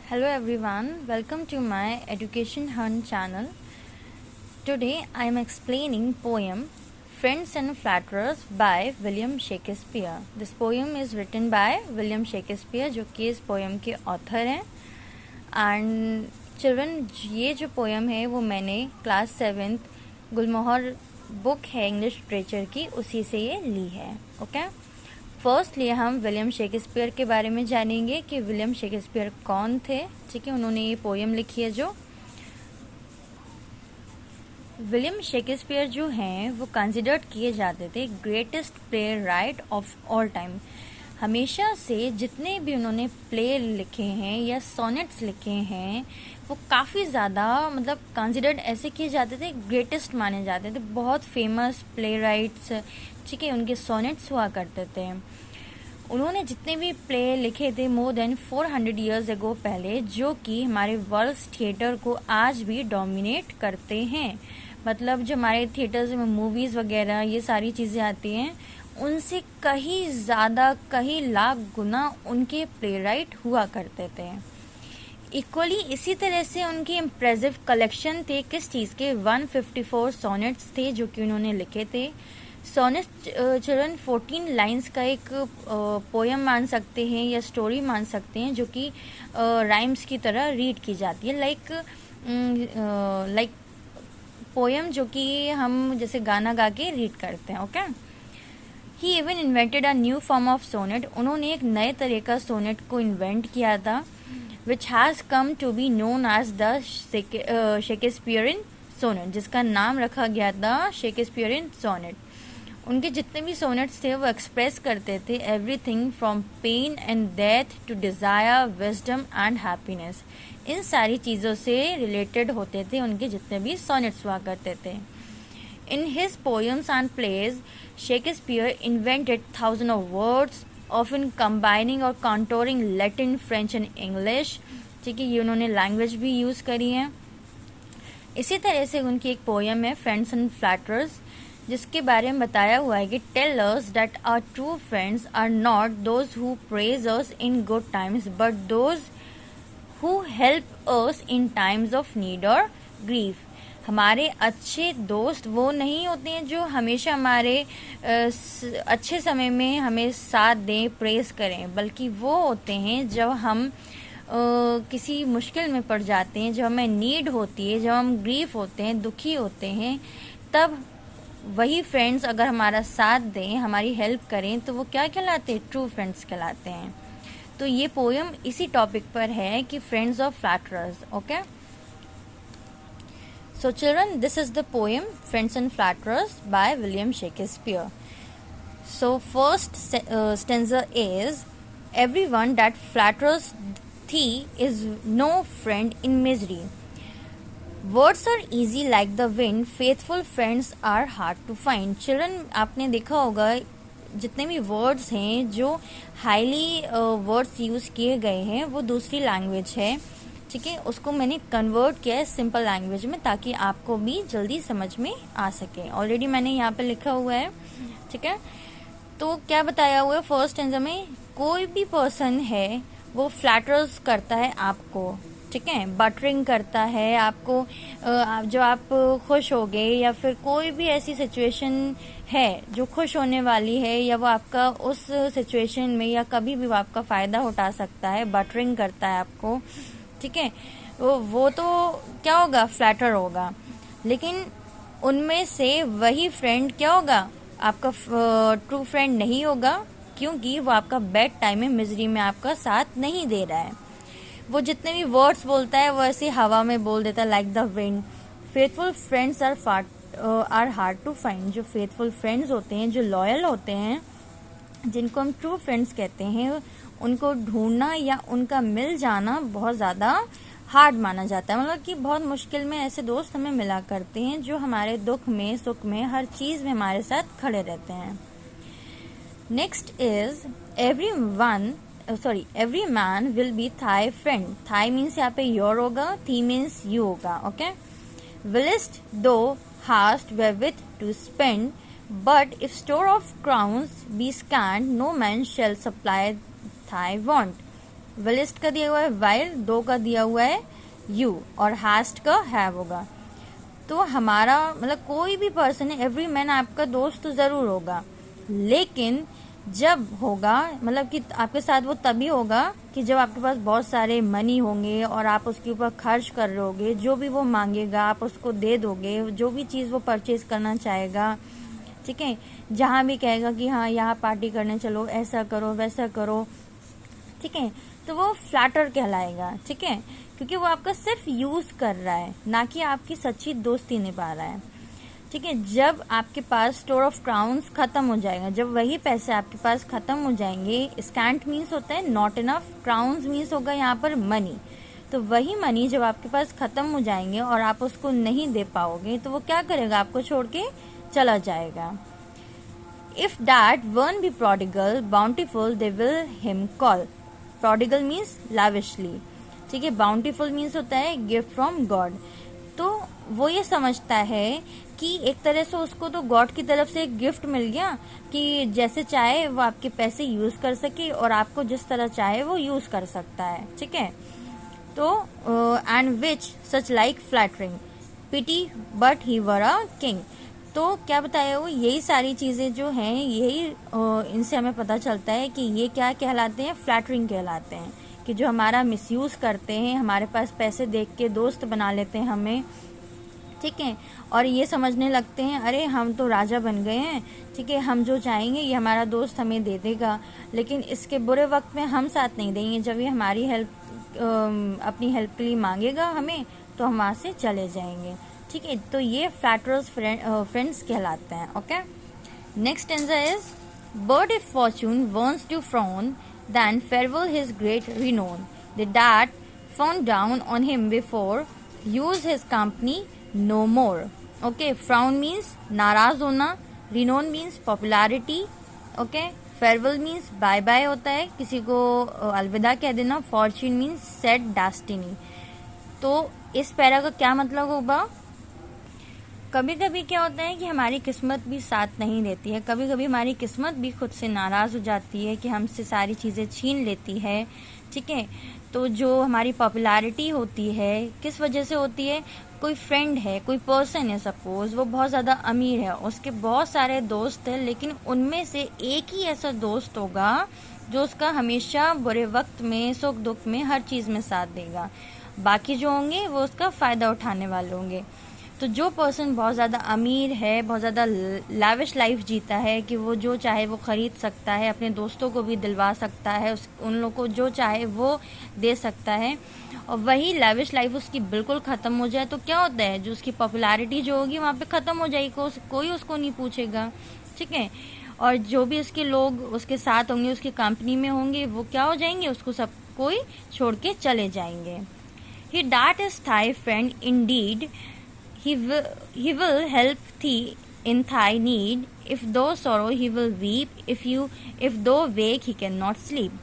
Hello everyone, welcome to my Education Hunt channel. Today I am explaining poem Friends and Flatterers by William Shakespeare. This poem is written by William Shakespeare जो कि इस poem के author हैं. And children, ये जो poem है वो मैंने क्लास 7th गुलमोहर बुक है इंग्लिश लिटरेचर की, उसी से ये ली है. ओके, फर्स्टली हम विलियम शेक्सपियर के बारे में जानेंगे कि विलियम शेक्सपियर कौन थे. ठीक है, उन्होंने ये पोएम लिखी है. जो विलियम शेक्सपियर जो हैं वो कंसिडर्ड किए जाते थे greatest play right of all time. हमेशा से जितने भी उन्होंने प्ले लिखे हैं या सोनेट्स लिखे हैं वो काफ़ी ज़्यादा कंसिडर्ड ऐसे किए जाते थे, ग्रेटेस्ट माने जाते थे, बहुत फेमस प्ले राइट्स. ठीक है, उनके सोनेट्स हुआ करते थे. उन्होंने जितने भी प्ले लिखे थे मोर देन 400 ईयर्स एगो पहले, जो कि हमारे वर्ल्ड थिएटर को आज भी डोमिनेट करते हैं. मतलब जो हमारे थिएटर्स में मूवीज़ वगैरह ये सारी चीज़ें आती हैं, उनसे कहीं ज़्यादा, कहीं लाख गुना उनके प्ले राइट हुआ करते थे. इक्वली इसी तरह से उनकी इम्प्रेसिव कलेक्शन थे किस चीज़ के, 154 सोनेट्स थे जो कि उन्होंने लिखे थे. सोनेट चिल्ड्रन 14 लाइंस का एक पोएम मान सकते हैं या स्टोरी मान सकते हैं, जो कि राइम्स की तरह रीड की जाती है. लाइक पोएम जो कि हम जैसे गाना गा के रीड करते हैं. Okay, he even invented a new form of sonnet. उन्होंने एक नए तरह का सोनेट को इन्वेंट किया था, which has come to be known as the Shakespearean sonnet, जिसका नाम रखा गया था शेक्सपियरियन सोनेट. उनके जितने भी सोनेट्स थे वो एक्सप्रेस करते थे everything from pain and death to desire, wisdom and happiness. इन सारी चीज़ों से रिलेटेड होते थे उनके जितने भी सोनेट्स हुआ करते थे. In his poems and plays, Shakespeare invented thousands of words, often combining or contouring Latin, French and English. ठीक है, ये उन्होंने लैंग्वेज भी यूज़ करी है. इसी तरह से उनकी एक पोएम है फ्रेंड्स एंड फ्लैटरर्स, जिसके बारे में बताया हुआ है कि tell us that our true friends are not those who praise us in good times but those who help us in times of need और ग्रीफ. हमारे अच्छे दोस्त वो नहीं होते हैं जो हमेशा हमारे अच्छे समय में हमें साथ दें, प्रेस करें, बल्कि वो होते हैं जब हम किसी मुश्किल में पड़ जाते हैं, जब हमें नीड होती है, जब हम ग्रीफ होते हैं, दुखी होते हैं, तब वही फ्रेंड्स अगर हमारा साथ दें, हमारी हेल्प करें, तो वो क्या कहलाते हैं, ट्रू फ्रेंड्स कहलाते हैं. तो ये पोएम इसी टॉपिक पर है कि friends of flatterers. Okay, so children, this is the poem Friends and Flatterers by William Shakespeare. So first stanza is, everyone that flatters thee is no friend in misery. Words are easy like the wind, faithful friends are hard to find. Children, आपने देखा होगा जितने भी words हैं जो highly words use किए गए हैं वो दूसरी लैंग्वेज है. ठीक है, उसको मैंने कन्वर्ट किया है सिंपल लैंग्वेज में ताकि आपको भी जल्दी समझ में आ सके. ऑलरेडी मैंने यहाँ पे लिखा हुआ है. ठीक है, तो क्या बताया हुआ है फर्स्ट स्टैंजा में, कोई भी पर्सन है वो फ्लैटर्स करता है आपको. ठीक है, बटरिंग करता है आपको, जो आप खुश हो गए या फिर कोई भी ऐसी सिचुएशन है जो खुश होने वाली है, या वो आपका उस सिचुएशन में या कभी भी वो आपका फ़ायदा उठा सकता है, बटरिंग करता है आपको. ठीक है, वो तो क्या होगा, फ्लैटर होगा. लेकिन उनमें से वही फ्रेंड क्या होगा, आपका ट्रू फ्रेंड नहीं होगा, क्योंकि वो आपका बैड टाइम में, मिजरी में आपका साथ नहीं दे रहा है. वो जितने भी वर्ड्स बोलता है वो ऐसे हवा में बोल देता है, like the wind. Faithful friends are hard to find. जो फेथफुल फ्रेंड्स होते हैं, जो लॉयल होते हैं, जिनको हम ट्रू फ्रेंड्स कहते हैं, उनको ढूंढना या उनका मिल जाना बहुत ज़्यादा हार्ड माना जाता है. मतलब कि बहुत मुश्किल में ऐसे दोस्त हमें मिला करते हैं जो हमारे दुख में, सुख में, हर चीज़ में हमारे साथ खड़े रहते हैं. Next is every man will be thy friend. Thy means यहाँ पे योर होगा, थी मीन्स यू होगा. Okay, whilst thou hast wherewith to spend, but if store of crowns be scant, no man shall supply thy want. विलिस्ट का दिया हुआ है while, dough का दिया हुआ है यू और हास्ट का हैव होगा। तो हमारा मतलब कोई भी पर्सन है, एवरी मैन आपका दोस्त तो जरूर होगा, लेकिन जब होगा मतलब कि आपके साथ वो तभी होगा कि जब आपके पास बहुत सारे मनी होंगे और आप उसके ऊपर खर्च कर रहे होगे, जो भी वो मांगेगा आप उसको दे दोगे, जो भी चीज़ वो परचेज करना चाहेगा, ठीक है, जहाँ भी कहेगा कि हाँ यहाँ पार्टी करने चलो, ऐसा करो वैसा करो, ठीक है, तो वो फ्लैटर कहलाएगा, ठीक है, क्योंकि वो आपका सिर्फ यूज कर रहा है, ना कि आपकी सच्ची दोस्ती निभा रहा है, ठीक है। जब आपके पास स्टोर ऑफ क्राउन्स खत्म हो जाएगा, जब वही पैसे आपके पास खत्म हो जाएंगे, स्कैंट मीन्स होता है नॉट इनफ, क्राउन्स मीन्स होगा यहाँ पर मनी, तो वही मनी जब आपके पास खत्म हो जाएंगे और आप उसको नहीं दे पाओगे तो वो क्या करेगा, आपको छोड़ के चला जाएगा। If that one be prodigal bountiful they will him call, prodigal means lavishly, ठीक है, बाउंटीफुल मीन्स होता है गिफ्ट फ्रॉम गॉड। तो वो ये समझता है कि एक तरह से उसको तो गॉड की तरफ से एक गिफ्ट मिल गया कि जैसे चाहे वो आपके पैसे यूज कर सके और आपको जिस तरह चाहे वो यूज कर सकता है, ठीक है। तो and which such like flattering pity but he were a king, तो क्या बताया वो, यही सारी चीजें जो हैं यही इनसे हमें पता चलता है कि ये क्या कहलाते हैं, फ्लैटरिंग कहलाते हैं, कि जो हमारा मिसयूज करते हैं, हमारे पास पैसे देख के दोस्त बना लेते हैं हमें, ठीक है, और ये समझने लगते हैं अरे हम तो राजा बन गए हैं, ठीक है, हम जो चाहेंगे ये हमारा दोस्त हमें दे देगा, लेकिन इसके बुरे वक्त में हम साथ नहीं देंगे, जब ये हमारी हेल्प अपनी हेल्प के लिए मांगेगा हमें तो हम वहाँ से चले जाएंगे, ठीक है। तो ये फ्लैटरर्स फ्रेंड्स कहलाते हैं। Okay, next stanza is but if fortune wants to frown then farewell his great renown. The that frown down on him before, use his company no more. Okay, frown means नाराज होना, renown means popularity. Okay, farewell means bye bye होता है, किसी को अलविदा कह देना. Fortune means sad destiny. तो इस पैरा का क्या मतलब होगा, कभी कभी क्या होता है कि हमारी किस्मत भी साथ नहीं देती है, कभी कभी हमारी किस्मत भी खुद से नाराज हो जाती है कि हमसे सारी चीज़ें छीन लेती है, ठीक है। तो जो हमारी पॉपुलैरिटी होती है किस वजह से होती है, कोई फ्रेंड है, कोई पर्सन है, सपोज वो बहुत ज़्यादा अमीर है, उसके बहुत सारे दोस्त हैं, लेकिन उनमें से एक ही ऐसा दोस्त होगा जो उसका हमेशा बुरे वक्त में, सुख दुख में, हर चीज़ में साथ देगा, बाकी जो होंगे वो उसका फ़ायदा उठाने वाले होंगे। तो जो पर्सन बहुत ज़्यादा अमीर है, बहुत ज़्यादा लाविश लाइफ जीता है कि वो जो चाहे वो ख़रीद सकता है, अपने दोस्तों को भी दिलवा सकता है, उन लोगों को जो चाहे वो दे सकता है, और वही लाविश लाइफ उसकी बिल्कुल ख़त्म हो जाए तो क्या होता है, जो उसकी पॉपुलैरिटी जो होगी वहाँ पे ख़त्म हो जाएगी, कोई उसको नहीं पूछेगा, ठीक है। और जो भी उसके लोग उसके साथ होंगे, उसकी कंपनी में होंगे, वो क्या हो जाएंगे, उसको सब कोई छोड़ के चले जाएंगे। He that is thy friend indeed, He will help thee in thy need. If thou sorrow, he will weep. If thou wake, he cannot sleep.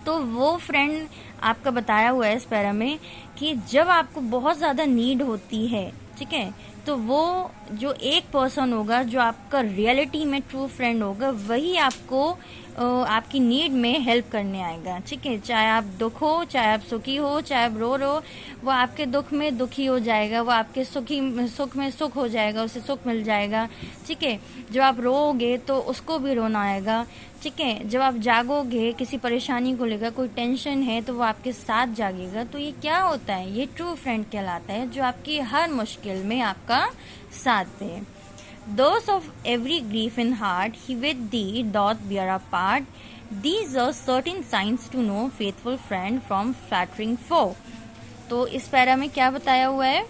तो वो फ्रेंड आपका बताया हुआ है इस पैरा में कि जब आपको बहुत ज़्यादा नीड होती है, ठीक है, तो वो जो एक पर्सन होगा जो आपका रियलिटी में ट्रू फ्रेंड होगा, वही आपको आपकी नीड में हेल्प करने आएगा, ठीक है। चाहे आप दुख हो, चाहे आप सुखी हो, चाहे आप रो रहे हो, वो आपके दुख में दुखी हो जाएगा, वो आपके सुख में सुख हो जाएगा, उसे सुख मिल जाएगा, ठीक है। जब आप रोओगे तो उसको भी रोना आएगा, ठीक है। जब आप जागोगे किसी परेशानी को लेकर, कोई टेंशन है, तो वो आपके साथ जागेगा। तो ये क्या होता है, ये ट्रू फ्रेंड कहलाता है, जो आपकी हर मुश्किल में आपका साथ दे। Those of every grief in heart, he with thee doth bear apart. These are certain signs to know faithful friend from flattering foe. तो इस पैरा में क्या बताया हुआ है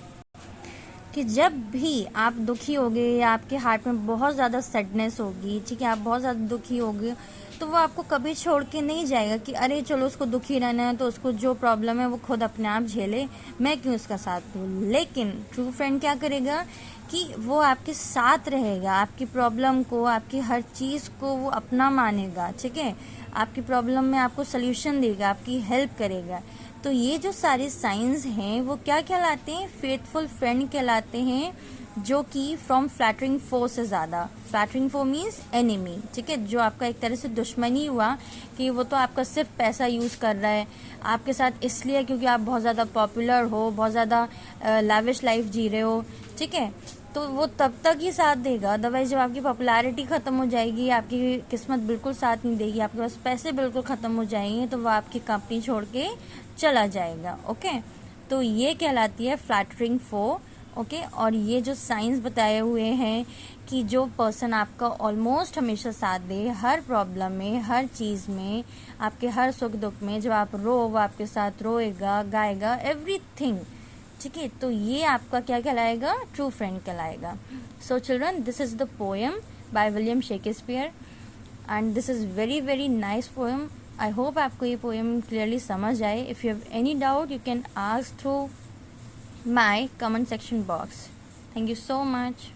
कि जब भी आप दुखी होगे या आपके हार्ट में बहुत ज़्यादा सैडनेस होगी, ठीक है, आप बहुत ज़्यादा दुखी होगे, तो वो आपको कभी छोड़ के नहीं जाएगा कि अरे चलो उसको दुखी रहना है तो उसको जो प्रॉब्लम है वो खुद अपने आप झेले, मैं क्यों उसका साथ दूँ। लेकिन ट्रू फ्रेंड क्या करेगा कि वो आपके साथ रहेगा, आपकी प्रॉब्लम को, आपकी हर चीज़ को वो अपना मानेगा, ठीक है, आपकी प्रॉब्लम में आपको सल्यूशन देगा, आपकी हेल्प करेगा। तो ये जो सारे साइंस हैं वो क्या कहलाते हैं, फेथफुल फ्रेंड कहलाते हैं, जो कि फ्रॉम फ्लैटरिंग फोर से ज़्यादा। फ्लैटरिंग फोर मीन्स एनिमी, ठीक है, जो आपका एक तरह से दुश्मनी हुआ कि वो तो आपका सिर्फ पैसा यूज़ कर रहा है आपके साथ, इसलिए क्योंकि आप बहुत ज़्यादा पॉपुलर हो, बहुत ज़्यादा लैविश लाइफ जी रहे हो, ठीक है, तो वो तब तक ही साथ देगा। अदरवाइज जब आपकी पॉपुलैरिटी ख़त्म हो जाएगी, आपकी किस्मत बिल्कुल साथ नहीं देगी, आपके पास पैसे बिल्कुल ख़त्म हो जाएंगे, तो वो आपकी कंपनी छोड़ के चला जाएगा। ओके, तो ये कहलाती है फ्लैटरिंग फोर। ओके, और ये जो साइंस बताए हुए हैं कि जो पर्सन आपका ऑलमोस्ट हमेशा साथ दे हर प्रॉब्लम में, हर चीज़ में, आपके हर सुख दुख में, जब आप रो वो आपके साथ रोएगा, गाएगा, एवरीथिंग, ठीक है, तो ये आपका क्या कहलाएगा? ट्रू फ्रेंड कहलाएगा। So children, this is the poem by William Shakespeare and this is very very nice poem. I hope आपको ये पोएम क्लियरली समझ आए। If you have any doubt you can ask through my comment section box. Thank you so much.